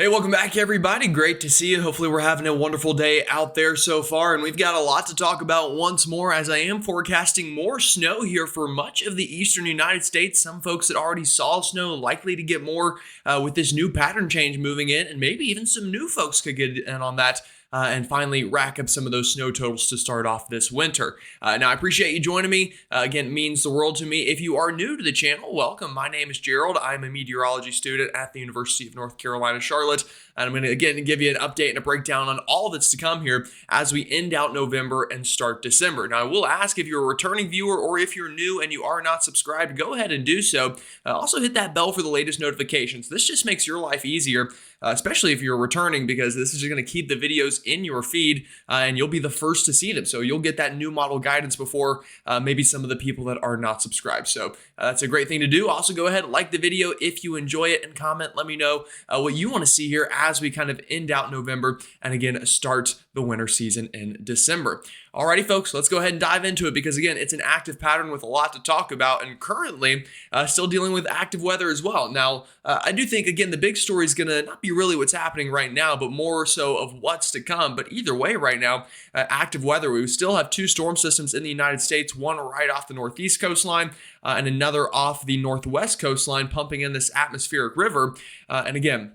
Hey, welcome back, everybody. Great to see you. Hopefully, we're having a wonderful day out there so far, and we've got a lot to talk about once more as I am forecasting more snow here for much of the eastern United States. Some folks that already saw snow likely to get more with this new pattern change moving in, and maybe even some new folks could get in on that. And finally rack up some of those snow totals to start off this winter. Now, I appreciate you joining me. Again, it means the world to me. If you are new to the channel, welcome. My name is Gerald. I'm a meteorology student at the University of North Carolina, Charlotte. And I'm going to, again, give you an update and a breakdown on all that's to come here as we end out November and start December. Now, I will ask if you're a returning viewer or if you're new and you are not subscribed, go ahead and do so. Also, hit that bell for the latest notifications. This just makes your life easier. Especially if you're returning, because this is going to keep the videos in your feed and you'll be the first to see them. So you'll get that new model guidance before maybe some of the people that are not subscribed. So that's a great thing to do. Also, go ahead and like the video if you enjoy it and comment. Let me know what you want to see here as we kind of end out November and again start the winter season in December. Alrighty, folks, let's go ahead and dive into it because, again, it's an active pattern with a lot to talk about and currently still dealing with active weather as well. Now, I do think, again, the big story is going to not be really what's happening right now, but more so of what's to come. But either way, right now, active weather, we still have two storm systems in the United States, one right off the northeast coastline and another off the northwest coastline, pumping in this atmospheric river. And again,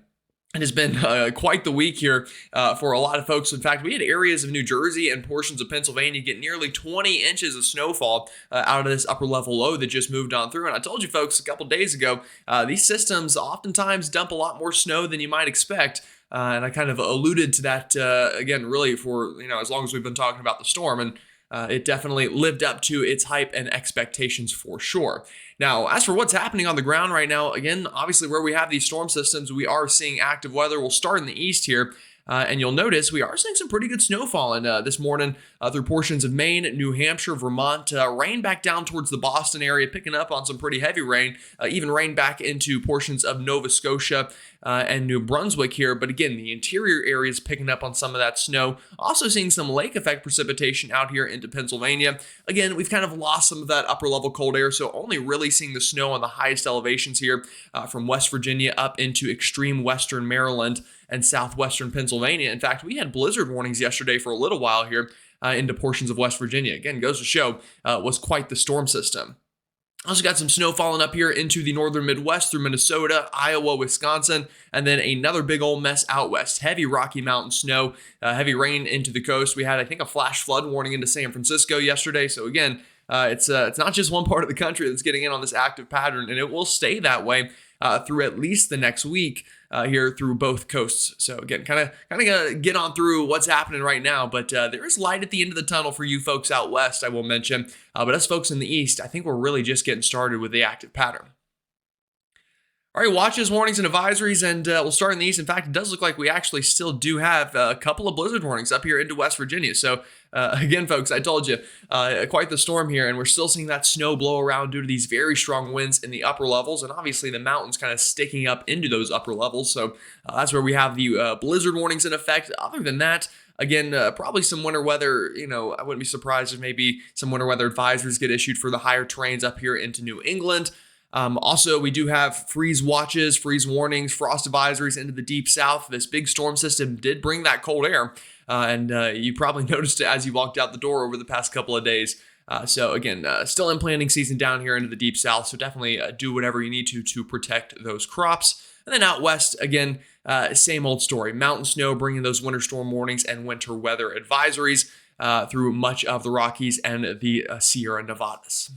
it has been quite the week here for a lot of folks. In fact, we had areas of New Jersey and portions of Pennsylvania get nearly 20 inches of snowfall out of this upper level low that just moved on through. And I told you folks a couple days ago, these systems oftentimes dump a lot more snow than you might expect. And I kind of alluded to that again, really for, as long as we've been talking about the storm. And it definitely lived up to its hype and expectations for sure. Now, as for what's happening on the ground right now, again, obviously where we have these storm systems, we are seeing active weather. We'll start in the east here. And you'll notice we are seeing some pretty good snowfall this morning through portions of Maine, New Hampshire, Vermont, rain back down towards the Boston area, picking up on some pretty heavy rain, even rain back into portions of Nova Scotia and New Brunswick here. But again, the interior areas picking up on some of that snow. Also seeing some lake effect precipitation out here into Pennsylvania. Again, we've kind of lost some of that upper level cold air, so only really seeing the snow on the highest elevations here from West Virginia up into extreme western Maryland and southwestern Pennsylvania. In fact, we had blizzard warnings yesterday for a little while here into portions of West Virginia. Again, goes to show was quite the storm system. Also got some snow falling up here into the northern Midwest through Minnesota, Iowa, Wisconsin, and then another big old mess out west. Heavy Rocky Mountain snow, heavy rain into the coast. We had, I think, a flash flood warning into San Francisco yesterday. So again, it's not just one part of the country that's getting in on this active pattern, and it will stay that way through at least the next week here through both coasts. So again, kind of gonna get on through what's happening right now, but there is light at the end of the tunnel for you folks out west, I will mention. But us folks in the east, I think we're really just getting started with the active pattern. All right, watches, warnings, and advisories, and we'll start in the east. In fact, it does look like we actually still do have a couple of blizzard warnings up here into West Virginia. So again, folks, I told you, quite the storm here, and we're still seeing that snow blow around due to these very strong winds in the upper levels, and obviously the mountains kind of sticking up into those upper levels. So that's where we have the blizzard warnings in effect. Other than that, again, probably some winter weather. I wouldn't be surprised if maybe some winter weather advisories get issued for the higher terrains up here into New England. Also, we do have freeze watches, freeze warnings, frost advisories into the deep south. This big storm system did bring that cold air, and you probably noticed it as you walked out the door over the past couple of days. So again, still in planting season down here into the deep south, so definitely do whatever you need to protect those crops. And then out west, again, same old story. Mountain snow bringing those winter storm warnings and winter weather advisories through much of the Rockies and the Sierra Nevadas.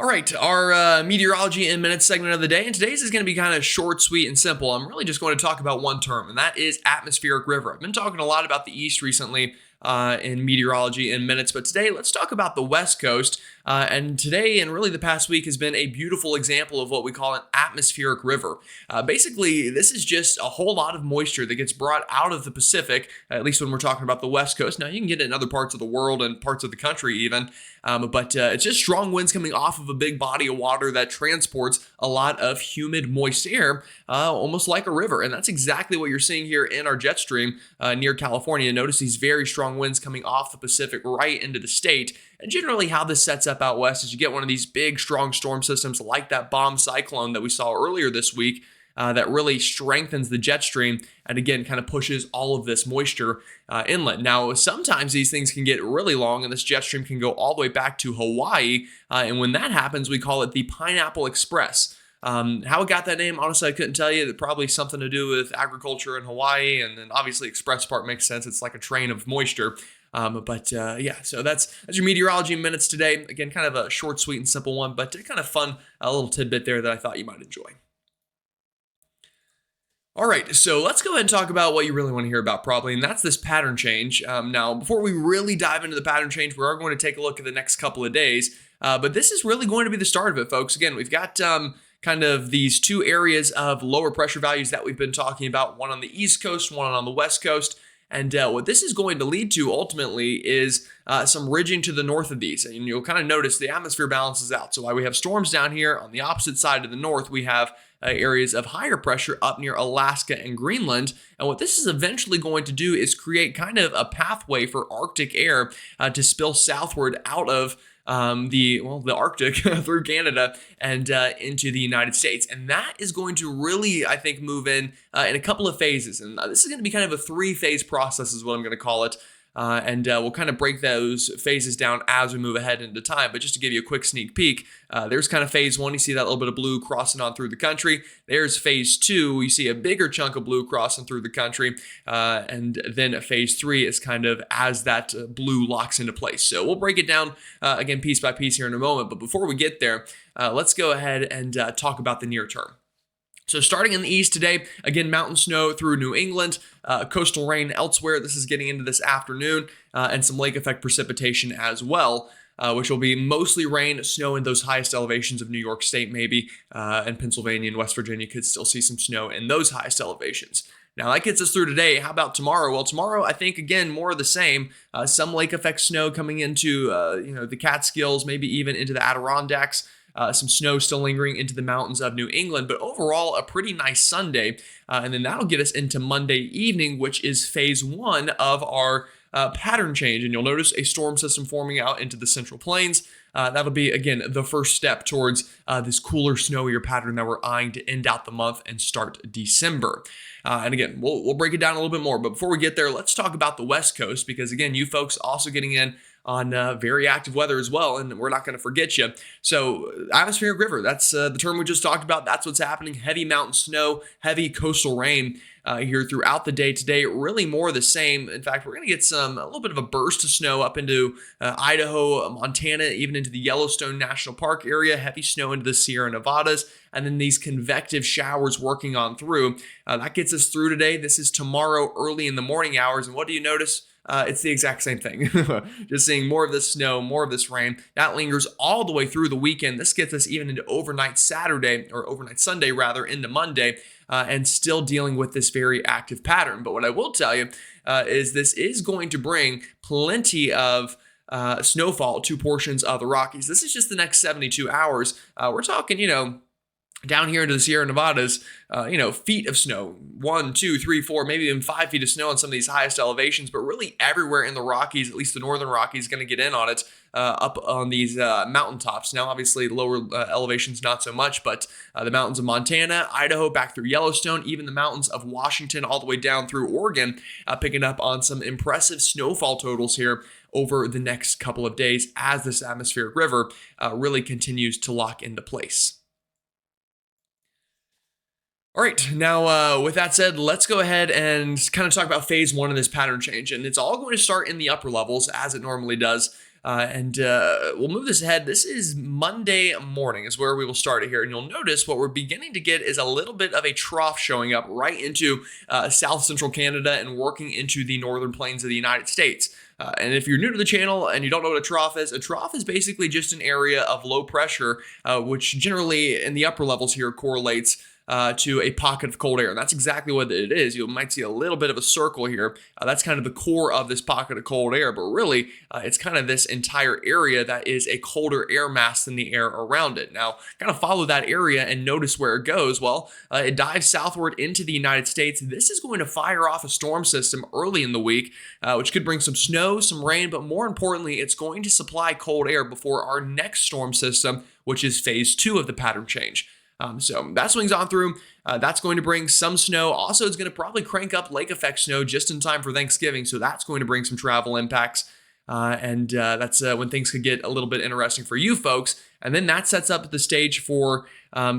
All right, our Meteorology in Minutes segment of the day, and today's is going to be kind of short, sweet, and simple. I'm really just going to talk about one term, and that is atmospheric river. I've been talking a lot about the East recently in Meteorology in Minutes, but today let's talk about the West Coast. And today, and really the past week, has been a beautiful example of what we call an atmospheric river. Basically, this is just a whole lot of moisture that gets brought out of the Pacific, at least when we're talking about the West Coast. Now, you can get it in other parts of the world and parts of the country even, but it's just strong winds coming off of a big body of water that transports a lot of humid, moist air, almost like a river. And that's exactly what you're seeing here in our jet stream near California. Notice these very strong winds coming off the Pacific right into the state. And generally how this sets up out west is you get one of these big, strong storm systems like that bomb cyclone that we saw earlier this week. that really strengthens the jet stream and again kind of pushes all of this moisture inland. Now, sometimes these things can get really long and this jet stream can go all the way back to Hawaii. And when that happens, we call it the Pineapple Express. How it got that name, honestly, I couldn't tell you. Probably something to do with agriculture in Hawaii, and then obviously express part makes sense. It's like a train of moisture. Yeah, so that's your meteorology in minutes today. Again, kind of a short, sweet, and simple one, but kind of fun, a little tidbit there that I thought you might enjoy. All right, so let's go ahead and talk about what you really want to hear about probably, and that's this pattern change. Now, before we really dive into the pattern change, we are going to take a look at the next couple of days, but this is really going to be the start of it, folks. Again, we've got kind of these two areas of lower pressure values that we've been talking about, one on the East Coast, one on the West Coast. And what this is going to lead to ultimately is some ridging to the north of these. And you'll kind of notice the atmosphere balances out. So while we have storms down here, on the opposite side of the north, we have areas of higher pressure up near Alaska and Greenland. And what this is eventually going to do is create kind of a pathway for Arctic air to spill southward out of the Arctic through Canada and into the United States. And that is going to really, I think, move in a couple of phases. And this is going to be kind of a 3-phase process is what I'm going to call it. We'll kind of break those phases down as we move ahead into time. But just to give you a quick sneak peek, there's kind of phase 1. You see that little bit of blue crossing on through the country. There's phase 2. You see a bigger chunk of blue crossing through the country. And then phase 3 is kind of as that blue locks into place. So we'll break it down again piece by piece here in a moment. But before we get there, let's go ahead and talk about the near term. So starting in the east today, again, mountain snow through New England, coastal rain elsewhere. This is getting into this afternoon, and some lake effect precipitation as well, which will be mostly rain, snow in those highest elevations of New York State maybe, and Pennsylvania and West Virginia could still see some snow in those highest elevations. Now that gets us through today. How about tomorrow? Well, tomorrow I think again more of the same. Some lake effect snow coming into the Catskills, maybe even into the Adirondacks. Some snow still lingering into the mountains of New England, but overall a pretty nice Sunday. And then that'll get us into Monday evening, which is phase 1 of our pattern change. And you'll notice a storm system forming out into the Central Plains. That'll be, again, the first step towards this cooler, snowier pattern that we're eyeing to end out the month and start December. And again, we'll break it down a little bit more. But before we get there, let's talk about the West Coast, because again, you folks also getting in on very active weather as well, and we're not going to forget you. So atmospheric river, that's the term we just talked about. That's what's happening. Heavy mountain snow, heavy coastal rain here throughout the day today. Really more of the same. In fact, we're going to get a little bit of a burst of snow up into Idaho, Montana, even into the Yellowstone National Park area. Heavy snow into the Sierra Nevadas. And then these convective showers working on through. That gets us through today. This is tomorrow early in the morning hours. And what do you notice? It's the exact same thing. Just seeing more of this snow, more of this rain. That lingers all the way through the weekend. This gets us even into overnight Saturday, or overnight Sunday rather, into Monday, and still dealing with this very active pattern. But what I will tell you is this is going to bring plenty of snowfall to portions of the Rockies. This is just the next 72 hours. We're talking, down here into the Sierra Nevadas, feet of snow, 1, 2, 3, 4, maybe even 5 feet of snow on some of these highest elevations, but really everywhere in the Rockies, at least the northern Rockies, is going to get in on it up on these mountaintops. Now, obviously, lower elevations, not so much, but the mountains of Montana, Idaho, back through Yellowstone, even the mountains of Washington, all the way down through Oregon, picking up on some impressive snowfall totals here over the next couple of days as this atmospheric river really continues to lock into place. All right, now with that said, let's go ahead and kind of talk about phase 1 of this pattern change. And it's all going to start in the upper levels as it normally does. We'll move this ahead. This is Monday morning is where we will start it here. And you'll notice what we're beginning to get is a little bit of a trough showing up right into south central Canada and working into the northern plains of the United States. And if you're new to the channel and you don't know what a trough is basically just an area of low pressure, which generally in the upper levels here correlates to a pocket of cold air. And that's exactly what it is. You might see a little bit of a circle here. That's kind of the core of this pocket of cold air, but really it's kind of this entire area that is a colder air mass than the air around it. Now, kind of follow that area and notice where it goes. Well, it dives southward into the United States. This is going to fire off a storm system early in the week, which could bring some snow, some rain, but more importantly, it's going to supply cold air before our next storm system, which is phase 2 of the pattern change. So that swings on through. That's going to bring some snow. Also, it's going to probably crank up lake effect snow just in time for Thanksgiving. So that's going to bring some travel impacts. And that's when things could get a little bit interesting for you folks. And then that sets up the stage for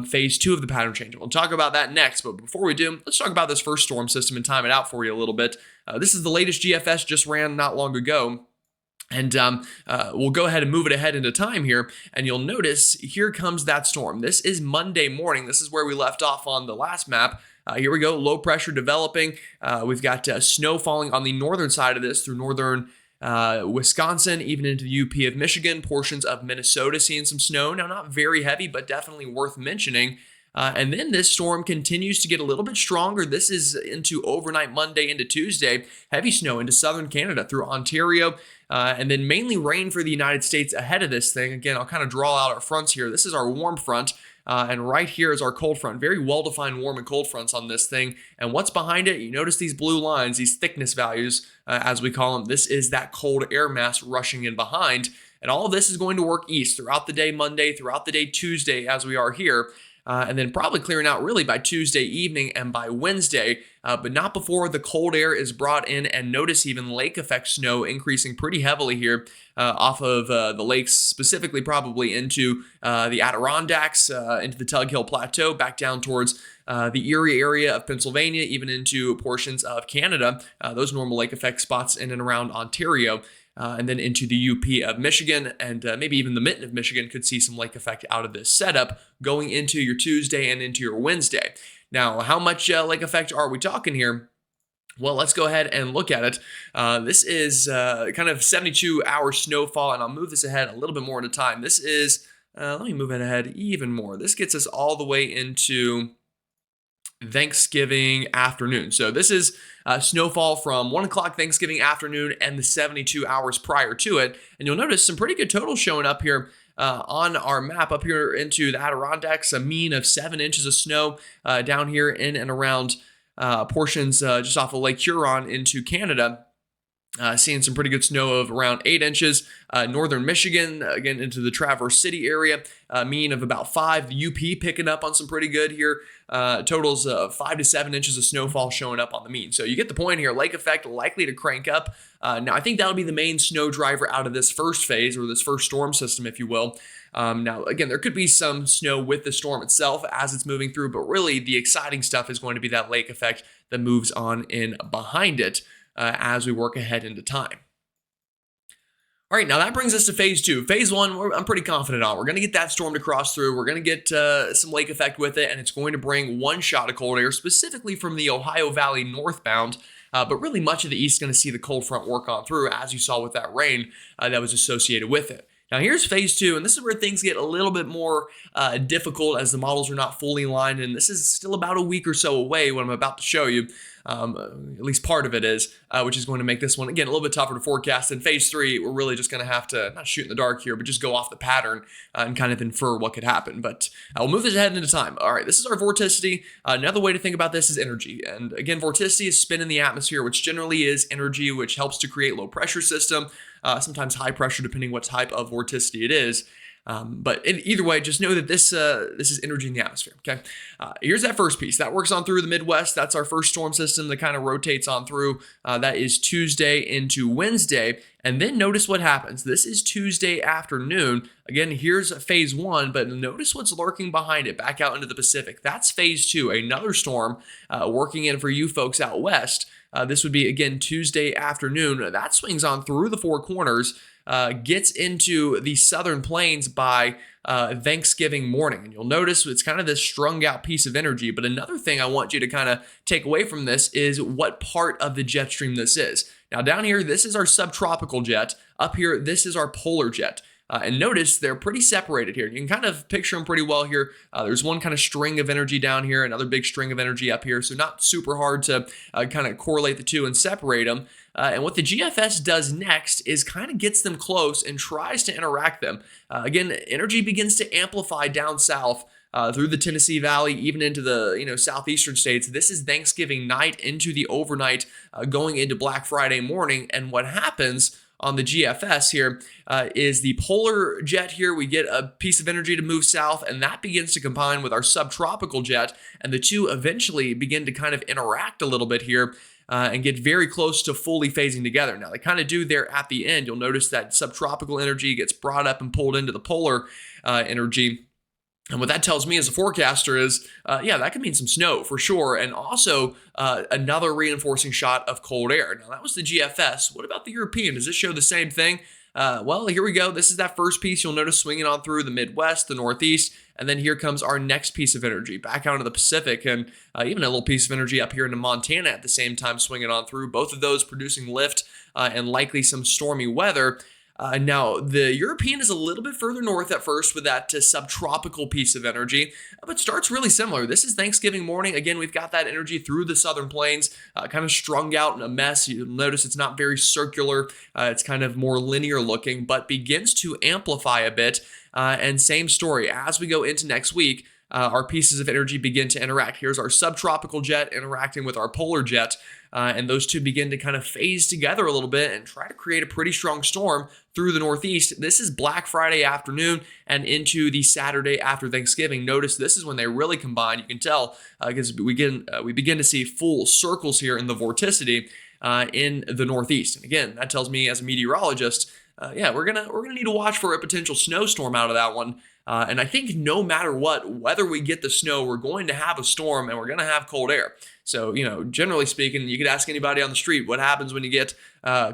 phase 2 of the pattern change. We'll talk about that next. But before we do, let's talk about this first storm system and time it out for you a little bit. This is the latest GFS, just ran not long ago. And we'll go ahead and move it ahead into time here. And you'll notice here comes that storm. This is Monday morning. This is where we left off on the last map. Here we go. Low pressure developing. We've got snow falling on the northern side of this through northern Wisconsin, even into the UP of Michigan, portions of Minnesota seeing some snow. Now, not very heavy, but definitely worth mentioning. And then this storm continues to get a little bit stronger. This is into overnight Monday into Tuesday. Heavy snow into southern Canada through Ontario. And then mainly rain for the United States ahead of this thing. Again, I'll kind of draw out our fronts here. This is our warm front. And right here is our cold front. Very well-defined warm and cold fronts on this thing. And what's behind it? You notice these blue lines, these thickness values, as we call them. This is that cold air mass rushing in behind. And all of this is going to work east throughout the day Monday, throughout the day Tuesday, as we are here. And then probably clearing out really by Tuesday evening and by Wednesday, but not before the cold air is brought in. And notice even lake effect snow increasing pretty heavily here off of the lakes, specifically probably into the Adirondacks, into the Tug Hill Plateau, back down towards the Erie area of Pennsylvania, even into portions of Canada, those normal lake effect spots in and around Ontario. And then into the UP of Michigan, and maybe even the Mitten of Michigan could see some lake effect out of this setup going into your Tuesday and into your Wednesday. Now, how much lake effect are we talking here? Well, let's go ahead and look at it. This is kind of 72-hour snowfall, and I'll move this ahead a little bit more at a time. This is, let me move it ahead even more. This gets us all the way into Thanksgiving afternoon. So this is snowfall from 1 o'clock Thanksgiving afternoon and the 72 hours prior to it. And you'll notice some pretty good totals showing up here on our map up here into the Adirondacks, a mean of 7 inches of snow down here in and around portions just off of Lake Huron into Canada. Seeing some pretty good snow of around 8 inches. Northern Michigan, again, into the Traverse City area, mean of about 5. The UP picking up on some pretty good here. Totals of 5 to 7 inches of snowfall showing up on the mean. So you get the point here. Lake effect likely to crank up. Now, I think that'll be the main snow driver out of this first phase, or this first storm system, if you will. Now, again, there could be some snow with the storm itself as it's moving through, but really the exciting stuff is going to be that lake effect that moves on in behind it. As we work ahead into time. All right, now that brings us to phase 2. Phase 1, I'm pretty confident on. We're going to get that storm to cross through. We're going to get some lake effect with it, and it's going to bring one shot of cold air, specifically from the Ohio Valley northbound. But really much of the east is going to see the cold front work on through, as you saw with that rain that was associated with it. Now here's phase 2, and this is where things get a little bit more difficult as the models are not fully aligned, and this is still about a week or so away, what I'm about to show you. At least part of it is, which is going to make this one, again, a little bit tougher to forecast. In phase 3, we're really just going to have to, not shoot in the dark here, but just go off the pattern and kind of infer what could happen. But we'll move this ahead into time. All right, this is our vorticity. Another way to think about this is energy. And again, vorticity is spin in the atmosphere, which generally is energy, which helps to create low pressure system, sometimes high pressure, depending what type of vorticity it is. But either way, just know that this is energy in the atmosphere, okay? Here's that first piece. That works on through the Midwest. That's our first storm system that kind of rotates on through. That is Tuesday into Wednesday. And then notice what happens. This is Tuesday afternoon. Again, here's phase 1, but notice what's lurking behind it, back out into the Pacific. That's phase 2, another storm working in for you folks out west. This would be, again, Tuesday afternoon. That swings on through the Four Corners, gets into the southern plains by Thanksgiving morning. And you'll notice it's kind of this strung out piece of energy. But another thing I want you to kind of take away from this is what part of the jet stream this is. Now down here, this is our subtropical jet. Up here, this is our polar jet. And notice they're pretty separated here. You can kind of picture them pretty well here. There's one kind of string of energy down here, another big string of energy up here. So not super hard to kind of correlate the two and separate them. And what the GFS does next is kind of gets them close and tries to interact them. Again, energy begins to amplify down south through the Tennessee Valley, even into the southeastern states. This is Thanksgiving night into the overnight, going into Black Friday morning. And what happens on the GFS here is the polar jet here. We get a piece of energy to move south, and that begins to combine with our subtropical jet, and the two eventually begin to kind of interact a little bit here and get very close to fully phasing together. Now, they kind of do there at the end. You'll notice that subtropical energy gets brought up and pulled into the polar energy. And what that tells me as a forecaster is, yeah, that could mean some snow for sure. And also another reinforcing shot of cold air. Now, that was the GFS. What about the European? Does this show the same thing? Well, here we go. This is that first piece you'll notice swinging on through the Midwest, the Northeast. And then here comes our next piece of energy back out into the Pacific, and even a little piece of energy up here into Montana at the same time swinging on through. Both of those producing lift and likely some stormy weather. Now, the European is a little bit further north at first with that subtropical piece of energy, but starts really similar. This is Thanksgiving morning. Again, we've got that energy through the southern plains, kind of strung out in a mess. You'll notice it's not very circular. It's kind of more linear looking, but begins to amplify a bit. And same story. As we go into next week, our pieces of energy begin to interact. Here's our subtropical jet interacting with our polar jet. And those two begin to kind of phase together a little bit and try to create a pretty strong storm through the Northeast. This is Black Friday afternoon and into the Saturday after Thanksgiving. Notice this is when they really combine. You can tell because we begin to see full circles here in the vorticity in the Northeast. And again, that tells me as a meteorologist, yeah, we're gonna need to watch for a potential snowstorm out of that one. And I think no matter what, whether we get the snow, we're going to have a storm and we're going to have cold air. So, generally speaking, you could ask anybody on the street what happens when you get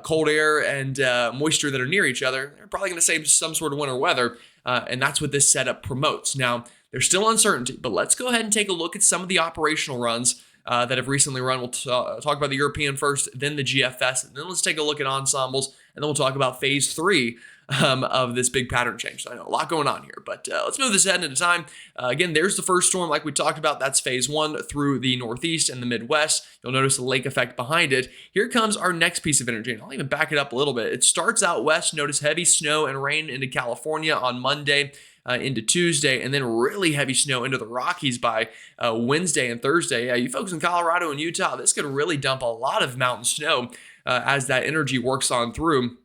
cold air and moisture that are near each other. They're probably going to say some sort of winter weather. And that's what this setup promotes. Now, there's still uncertainty, but let's go ahead and take a look at some of the operational runs that have recently run. We'll talk about the European first, then the GFS, and then let's take a look at ensembles, and then we'll talk about phase 3 of this big pattern change. So I know a lot going on here, but let's move this ahead at a time. Again, there's the first storm like we talked about. That's phase 1 through the Northeast and the Midwest. You'll notice the lake effect behind it. Here comes our next piece of energy, and I'll even back it up a little bit. It starts out west. Notice heavy snow and rain into California on Monday. Into Tuesday, and then really heavy snow into the Rockies by Wednesday and Thursday. Yeah, you folks in Colorado and Utah, this could really dump a lot of mountain snow as that energy works on through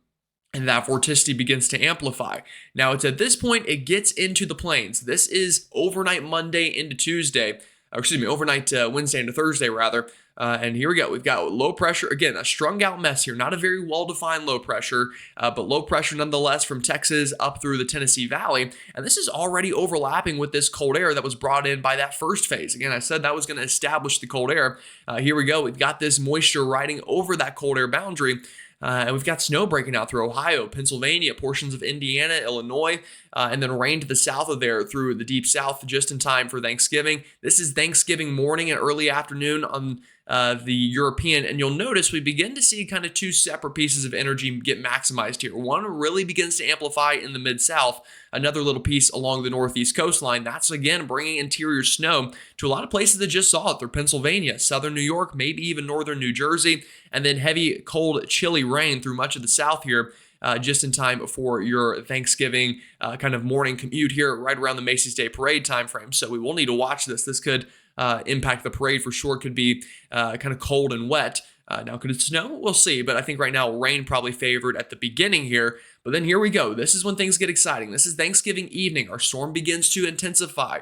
and that vorticity begins to amplify. Now, it's at this point it gets into the plains. This is overnight Monday into Tuesday, or excuse me, overnight Wednesday into Thursday, rather. And here we go. We've got low pressure. Again, a strung out mess here. Not a very well-defined low pressure, but low pressure nonetheless from Texas up through the Tennessee Valley. And this is already overlapping with this cold air that was brought in by that first phase. Again, I said that was going to establish the cold air. Here we go. We've got this moisture riding over that cold air boundary. And we've got snow breaking out through Ohio, Pennsylvania, portions of Indiana, Illinois, and then rain to the south of there through the deep south just in time for Thanksgiving. This is Thanksgiving morning and early afternoon on the European, and you'll notice we begin to see kind of two separate pieces of energy get maximized here. One really begins to amplify in the mid-south, another little piece along the northeast coastline. That's again bringing interior snow to a lot of places that just saw it through Pennsylvania, southern New York, maybe even northern New Jersey, and then heavy, cold, chilly rain through much of the south here. Just in time for your Thanksgiving kind of morning commute here right around the Macy's Day Parade timeframe. So we will need to watch this. This could impact the parade for sure. Could be kind of cold and wet. Now, could it snow? We'll see. But I think right now rain probably favored at the beginning here. But then here we go. This is when things get exciting. This is Thanksgiving evening. Our storm begins to intensify.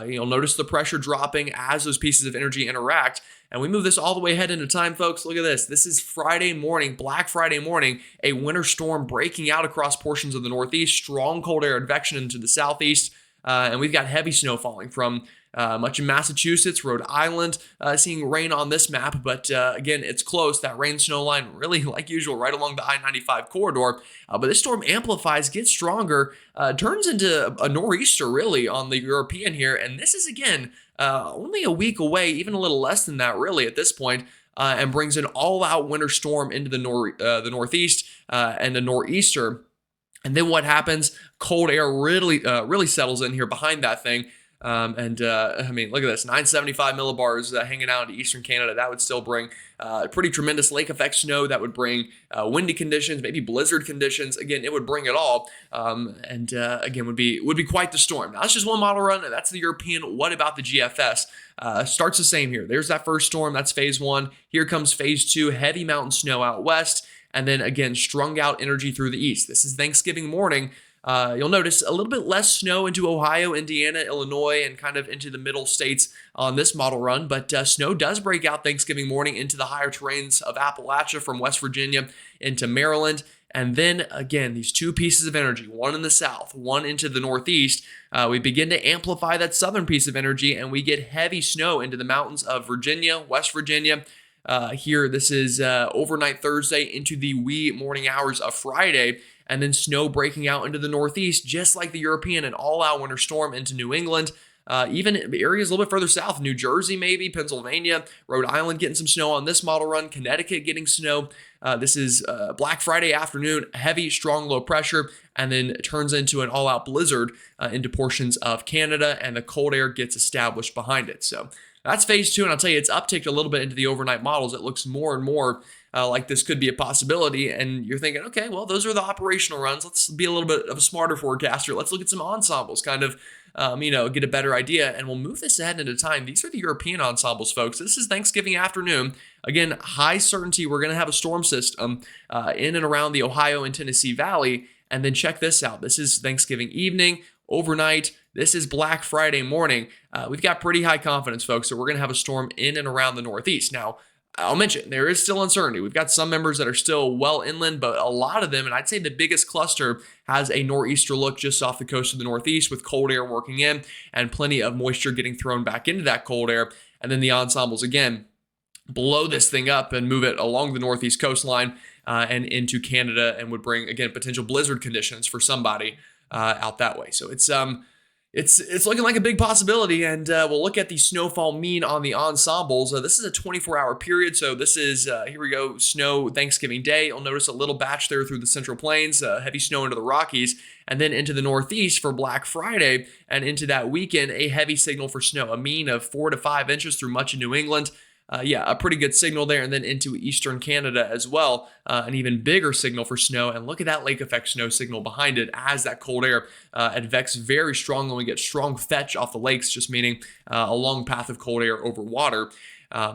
You'll notice the pressure dropping as those pieces of energy interact. And we move this all the way ahead into time, folks. Look at this. This is Friday morning, Black Friday morning, a winter storm breaking out across portions of the Northeast, strong cold air advection into the Southeast, and we've got heavy snow falling from much of Massachusetts, Rhode Island, seeing rain on this map, but again, it's close. That rain-snow line really, like usual, right along the I-95 corridor. But this storm amplifies, gets stronger, turns into a nor'easter, really, on the European here, and this is, again, only a week away, even a little less than that, really, at this point, and brings an all-out winter storm into the Northeast and the nor'easter. And then what happens? Cold air really settles in here behind that thing. I mean, look at this, 975 millibars hanging out into eastern Canada. That would still bring pretty tremendous lake effect snow. That would bring windy conditions, maybe blizzard conditions. Again, it would bring it all. Again, would be quite the storm. Now, that's just one model run. That's the European. What about the GFS? Starts the same here. There's that first storm. That's phase 1. Here comes phase 2, heavy mountain snow out west. and then again, strung out energy through the east. This is Thanksgiving morning. You'll notice a little bit less snow into Ohio, Indiana, Illinois, and kind of into the middle states on this model run, but snow does break out Thanksgiving morning into the higher terrains of Appalachia from West Virginia into Maryland. And then again, these two pieces of energy, one in the south, one into the northeast, we begin to amplify that southern piece of energy, and we get heavy snow into the mountains of Virginia, West Virginia. Here, this is overnight Thursday into the wee morning hours of Friday, and then snow breaking out into the northeast, just like the European, an all-out winter storm into New England. Even areas a little bit further south, New Jersey maybe, Pennsylvania, Rhode Island getting some snow on this model run, Connecticut getting snow. This is Black Friday afternoon, heavy, strong low pressure, and then it turns into an all-out blizzard into portions of Canada, and the cold air gets established behind it. So that's phase 2, and I'll tell you, it's upticked a little bit into the overnight models. It looks more and more like this could be a possibility, and you're thinking, okay, well, those are the operational runs. Let's be a little bit of a smarter forecaster. Let's look at some ensembles, kind of, get a better idea, and we'll move this ahead into time. These are the European ensembles, folks. This is Thanksgiving afternoon. Again, high certainty we're going to have a storm system in and around the Ohio and Tennessee Valley, and then check this out. This is Thanksgiving evening, overnight. This is Black Friday morning. We've got pretty high confidence, folks, that we're going to have a storm in and around the Northeast. Now, I'll mention, there is still uncertainty. We've got some members that are still well inland, but a lot of them, and I'd say the biggest cluster, has a nor'easter look just off the coast of the Northeast with cold air working in and plenty of moisture getting thrown back into that cold air. And then the ensembles, again, blow this thing up and move it along the Northeast coastline and into Canada, and would bring, again, potential blizzard conditions for somebody out that way. So it's looking like a big possibility, and we'll look at the snowfall mean on the ensembles. This is a 24-hour period, so this is, here we go, snow Thanksgiving Day. You'll notice a little batch there through the Central Plains, heavy snow into the Rockies, and then into the Northeast for Black Friday, and into that weekend, a heavy signal for snow, a mean of 4 to 5 inches through much of New England. A pretty good signal there, and then into eastern Canada as well, an even bigger signal for snow. And look at that lake effect snow signal behind it as that cold air advects very strongly. We get strong fetch off the lakes, just meaning a long path of cold air over water.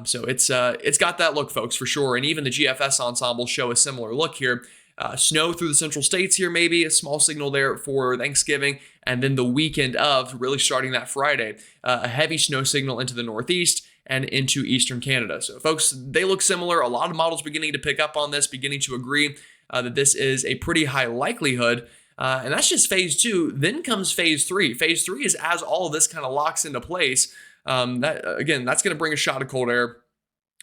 So it's got that look, folks, for sure. And even the GFS ensembles show a similar look here. Snow through the central states here, maybe a small signal there for Thanksgiving, and then the weekend of, really starting that Friday, a heavy snow signal into the Northeast and into eastern Canada. So, folks, they look similar. A lot of models beginning to pick up on this, beginning to agree that this is a pretty high likelihood. And that's just phase 2. Then comes phase 3. Phase 3 is as all of this kind of locks into place. That's going to bring a shot of cold air.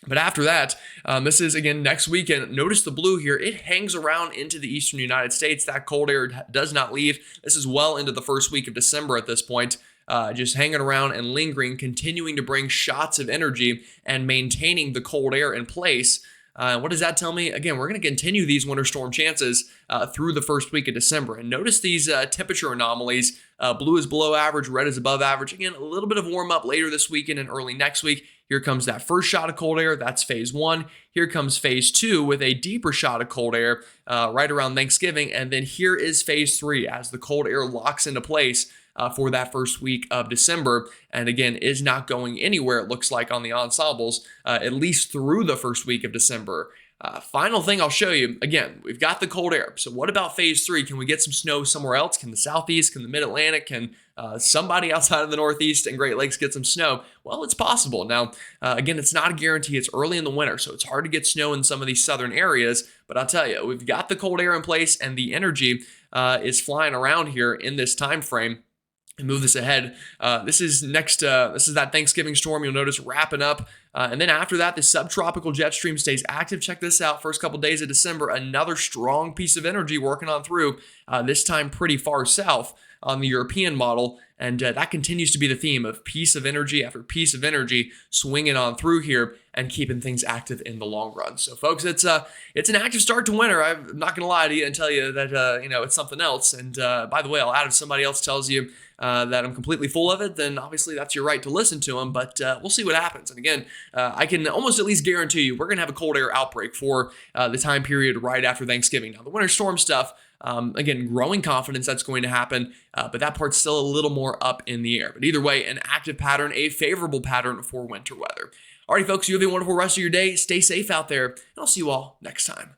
But after that, this is, again, next weekend. Notice the blue here. It hangs around into the eastern United States. That cold air does not leave. This is well into the first week of December at this point. Just hanging around and lingering, continuing to bring shots of energy and maintaining the cold air in place. What does that tell me? Again, we're going to continue these winter storm chances through the first week of December. And notice these temperature anomalies. Blue is below average, red is above average. Again, a little bit of warm up later this weekend and early next week. Here comes that first shot of cold air. That's phase 1. Here comes phase 2 with a deeper shot of cold air right around Thanksgiving. And then here is phase 3 as the cold air locks into place for that first week of December, and again, is not going anywhere, it looks like, on the ensembles, at least through the first week of December. Final thing I'll show you, again, we've got the cold air. So what about phase 3? Can we get some snow somewhere else? Can the Southeast, can the Mid-Atlantic, can somebody outside of the Northeast and Great Lakes get some snow? Well, it's possible. Now, again, it's not a guarantee. It's early in the winter, so it's hard to get snow in some of these southern areas. But I'll tell you, we've got the cold air in place, and the energy is flying around here in this time frame. And move this ahead. This is that Thanksgiving storm. You'll notice wrapping up. And then after that, the subtropical jet stream stays active. Check this out. First couple days of December, another strong piece of energy working on through, this time pretty far south on the European model. And that continues to be the theme of piece of energy after piece of energy swinging on through here and keeping things active in the long run. So, folks, it's an active start to winter. I'm not going to lie to you and tell you that it's something else. And by the way, I'll add, if somebody else tells you that I'm completely full of it, then obviously that's your right to listen to them. But we'll see what happens. And again, I can almost at least guarantee you we're going to have a cold air outbreak for the time period right after Thanksgiving. Now, the winter storm stuff, again, growing confidence that's going to happen, but that part's still a little more up in the air. But either way, an active pattern, a favorable pattern for winter weather. Alrighty, folks, you have a wonderful rest of your day. Stay safe out there, and I'll see you all next time.